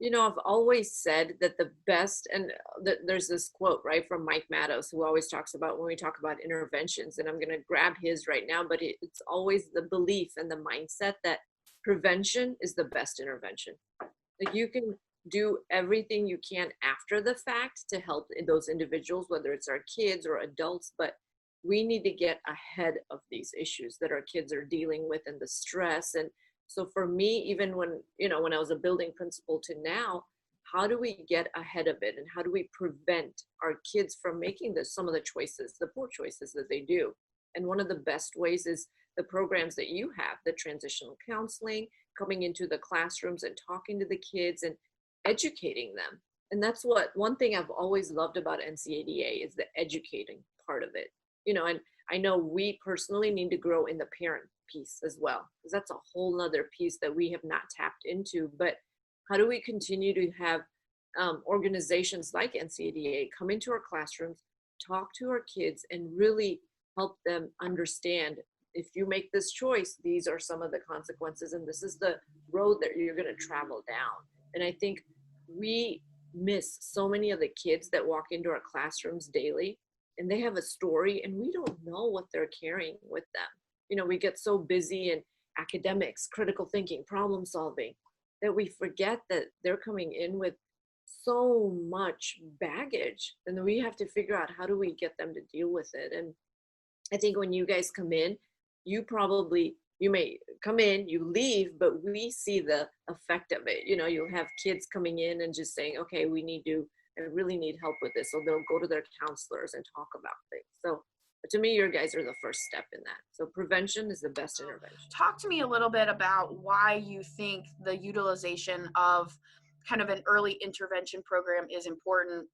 I've always said that the best, and there's this quote, right, from Mike Matos, who always talks about when we talk about interventions, and I'm going to grab his right now, but it's always the belief and the mindset that prevention is the best intervention. Like, you can do everything you can after the fact to help those individuals, whether it's our kids or adults, but we need to get ahead of these issues that our kids are dealing with and the stress. And so for me, even when I was a building principal to now, how do we get ahead of it, and how do we prevent our kids from making some of the choices, the poor choices that they do? And one of the best ways is the programs that you have, the transitional counseling, coming into the classrooms and talking to the kids and educating them. And that's one thing I've always loved about NCADA is the educating part of it. And I know we personally need to grow in the parent piece as well, because that's a whole nother piece that we have not tapped into. But how do we continue to have organizations like NCADA come into our classrooms, talk to our kids, and really help them understand, if you make this choice, these are some of the consequences, and this is the road that you're going to travel down. And I think we miss so many of the kids that walk into our classrooms daily, and they have a story, and we don't know what they're carrying with them. We get so busy in academics, critical thinking, problem solving, that we forget that they're coming in with so much baggage, and then we have to figure out, how do we get them to deal with it? And I think when you guys come in, you may come in, you leave, but we see the effect of it. You'll have kids coming in and just saying, okay, I really need help with this. So they'll go to their counselors and talk about things. So to me, your guys are the first step in that. So prevention is the best intervention. Talk to me a little bit about why you think the utilization of kind of an early intervention program is important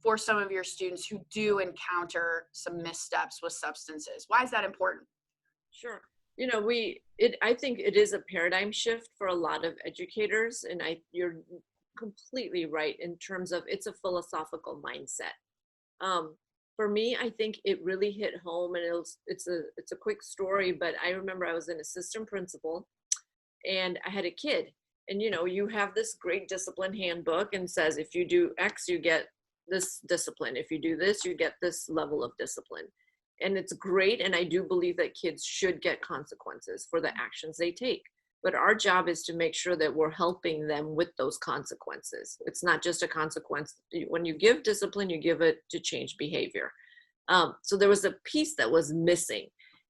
for some of your students who do encounter some missteps with substances. Why is that important? Sure. I think it is a paradigm shift for a lot of educators, and you're completely right in terms of it's a philosophical mindset. For me, I think it really hit home, and it's a quick story, but I remember I was an assistant principal, and I had a kid, and you have this great discipline handbook, and says if you do X, you get this discipline. If you do this, you get this level of discipline. And it's great, and I do believe that kids should get consequences for the actions they take. But our job is to make sure that we're helping them with those consequences. It's not just a consequence. When you give discipline, you give it to change behavior. So there was a piece that was missing.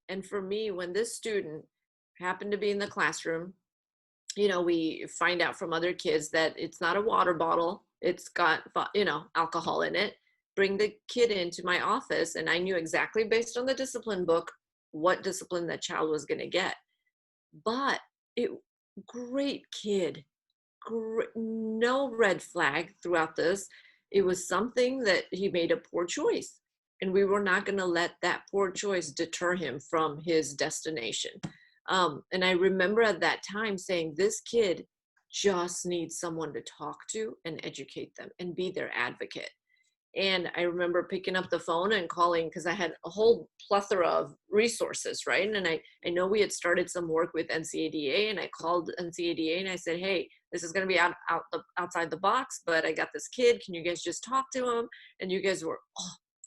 And for me, when this student happened to be in the classroom, we find out from other kids that it's not a water bottle. It's got, alcohol in it. Bring the kid into my office, and I knew exactly, based on the discipline book, what discipline that child was going to get. But great kid, no red flag throughout this. It was something that he made a poor choice, and we were not going to let that poor choice deter him from his destination. And I remember at that time saying, this kid just needs someone to talk to and educate them and be their advocate. And I remember picking up the phone and calling, because I had a whole plethora of resources, right? And I know we had started some work with NCADA, and I called NCADA and I said, hey, this is going to be outside the box, but I got this kid. Can you guys just talk to him? And you guys were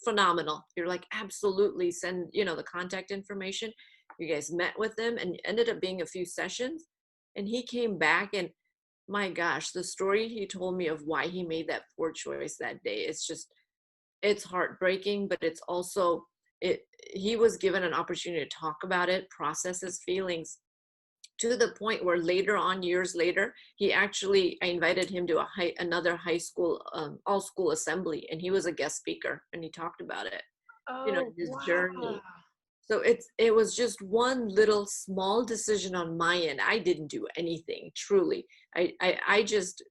phenomenal. You're like, absolutely, send the contact information. You guys met with him, and ended up being a few sessions. And he came back, and my gosh, the story he told me of why he made that poor choice that day, it's heartbreaking, but it's also, he was given an opportunity to talk about it, process his feelings, to the point where later on, years later, I invited him to another high school, all school assembly, and he was a guest speaker, and he talked about it, his journey. So it was just one little small decision on my end. I didn't do anything, truly. I just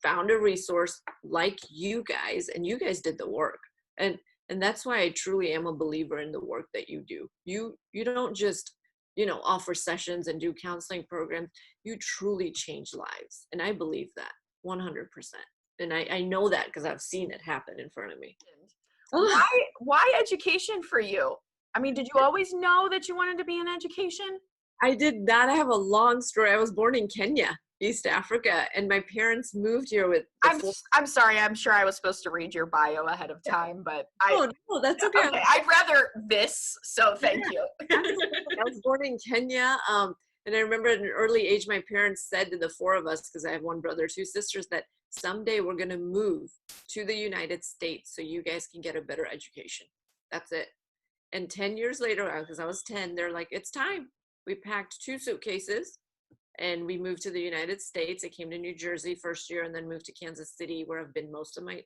found a resource like you guys, and you guys did the work. And that's why I truly am a believer in the work that you do. You don't just, offer sessions and do counseling programs. You truly change lives. And I believe that 100%. And I know that because I've seen it happen in front of me. Why education for you? I mean, did you always know that you wanted to be in education? I did not. I have a long story. I was born in Kenya. East Africa, and my parents moved here with the I'm sorry. I'm sure I was supposed to read your bio ahead of time, but no, that's okay. Okay, I'd rather this. So thank you. I was born in Kenya, and I remember at an early age, my parents said to the four of us, because I have one brother, two sisters, that someday we're going to move to the United States so you guys can get a better education. That's it. And 10 years later, because I was 10, they're like, it's time. We packed 2 suitcases and we moved to the United States. I came to New Jersey first year and then moved to Kansas City, where I've been most of my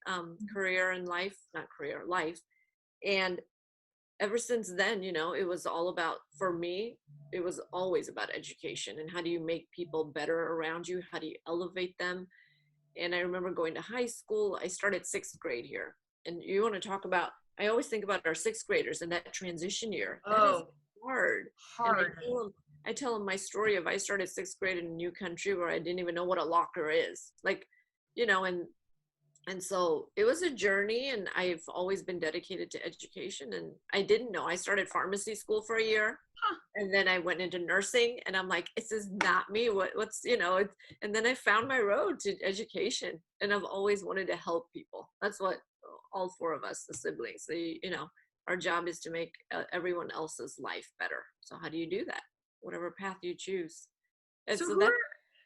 career and life, not career, life. And ever since then, you know, it was all about, for me, it was always about education and how do you make people better around you? How do you elevate them? And I remember going to high school. I started 6th grade here. And you want to talk about, I always think about our 6th graders and that transition year. That is hard. Hard. And I tell them my story of I started 6th grade in a new country where I didn't even know what a locker is. Like, you know, and so it was a journey, and I've always been dedicated to education. And I didn't know. I started pharmacy school for a year, and then I went into nursing, and I'm like, this is not me. What's, you know, and then I found my road to education, and I've always wanted to help people. That's what all 4 of us, the siblings, you know, our job is to make everyone else's life better. So how do you do that? Whatever path you choose. And So so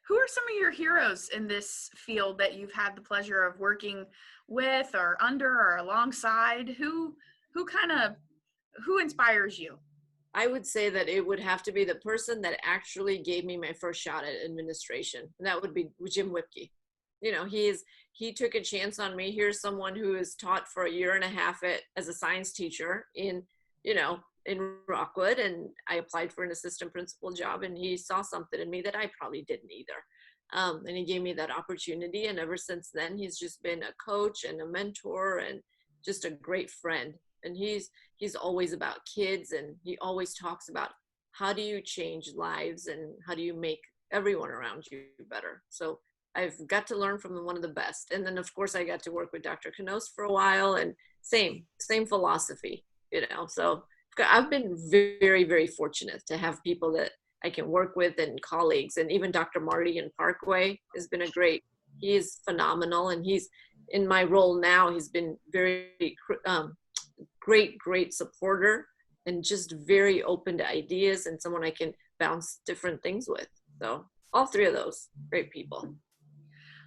who are some of your heroes in this field that you've had the pleasure of working with or under or alongside? Who inspires you? I would say that it would have to be the person that actually gave me my first shot at administration. And that would be Jim Whipke. You know, he took a chance on me. Here's someone who has taught for a year and a half as a science teacher in, you know, in Rockwood, and I applied for an assistant principal job, and he saw something in me that I probably didn't either. And he gave me that opportunity. And ever since then, he's just been a coach and a mentor and just a great friend. And he's always about kids, and he always talks about how do you change lives and how do you make everyone around you better. So I've got to learn from one of the best. And then of course I got to work with Dr. Knos for a while, and same philosophy, you know. So I've been very, very fortunate to have people that I can work with and colleagues. And even Dr. Marty in Parkway has been he is phenomenal. And he's, in my role now, he's been very great supporter and just very open to ideas and someone I can bounce different things with. So all 3 of those great people.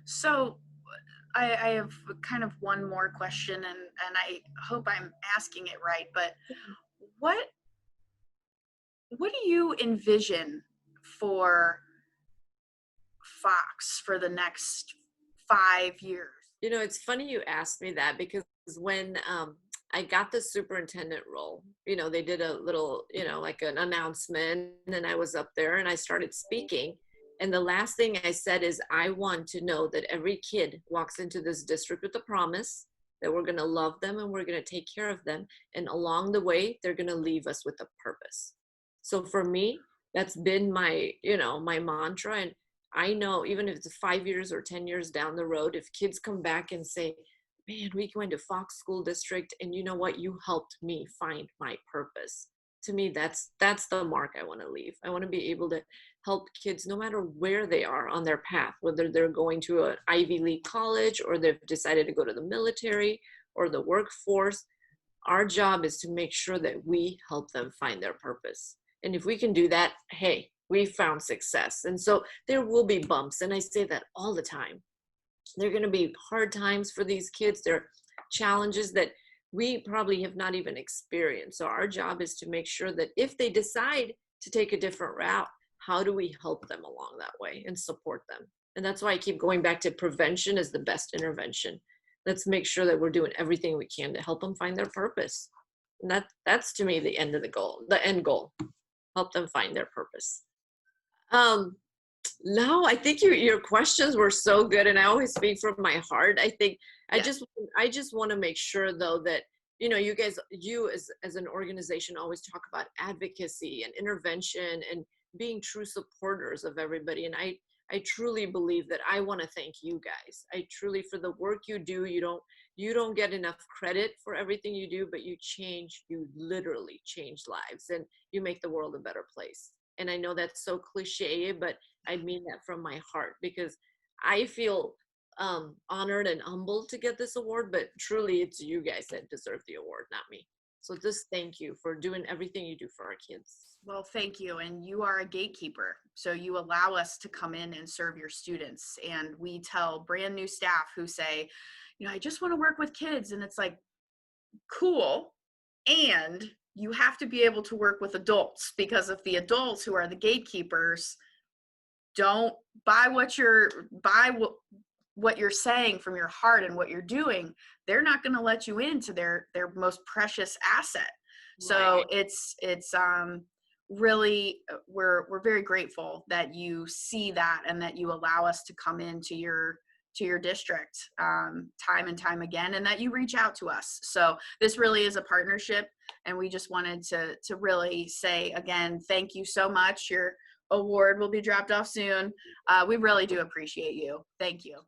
So I have kind of one more question, and I hope I'm asking it right, but what do you envision for Fox for the next 5 years? You know, it's funny you asked me that, because when I got the superintendent role, you know, they did a little, you know, like an announcement, and I was up there and I started speaking. And the last thing I said is, I want to know that every kid walks into this district with a promise that we're going to love them and we're going to take care of them. And along the way, they're going to leave us with a purpose. So for me, that's been my, you know, my mantra. And I know even if it's 5 years or 10 years down the road, if kids come back and say, man, we went to Fox School District and you know what, you helped me find my purpose. To me, that's the mark I want to leave. I want to be able to help kids no matter where they are on their path, whether they're going to an Ivy League college or they've decided to go to the military or the workforce. Our job is to make sure that we help them find their purpose. And if we can do that, hey, we found success. And so there will be bumps. And I say that all the time. There are going to be hard times for these kids. There are challenges that we probably have not even experienced. So our job is to make sure that if they decide to take a different route, how do we help them along that way and support them? And that's why I keep going back to prevention is the best intervention. Let's make sure that we're doing everything we can to help them find their purpose. And that's to me the end goal, help them find their purpose. No, I think your questions were so good, and I always speak from my heart. I think I just want to make sure though that, you know, you guys, as an organization always talk about advocacy and intervention and being true supporters of everybody. And I truly believe that. I want to thank you guys. I truly, for the work you do, you don't get enough credit for everything you do, but you literally change lives and you make the world a better place. And I know that's so cliche, but I mean that from my heart, because I feel honored and humbled to get this award, but truly it's you guys that deserve the award, not me. So just thank you for doing everything you do for our kids. Well, thank you. And you are a gatekeeper. So you allow us to come in and serve your students. And we tell brand new staff who say, I just want to work with kids. And it's like, cool. And you have to be able to work with adults, because if the adults who are the gatekeepers don't buy what you're saying from your heart and what you're doing, they're not going to let you into their most precious asset. So it's really, we're very grateful that you see that and that you allow us to come into your district time and time again, and that you reach out to us. So this really is a partnership, and we just wanted to really say again, thank you so much. Your award will be dropped off soon. We really do appreciate you. Thank you.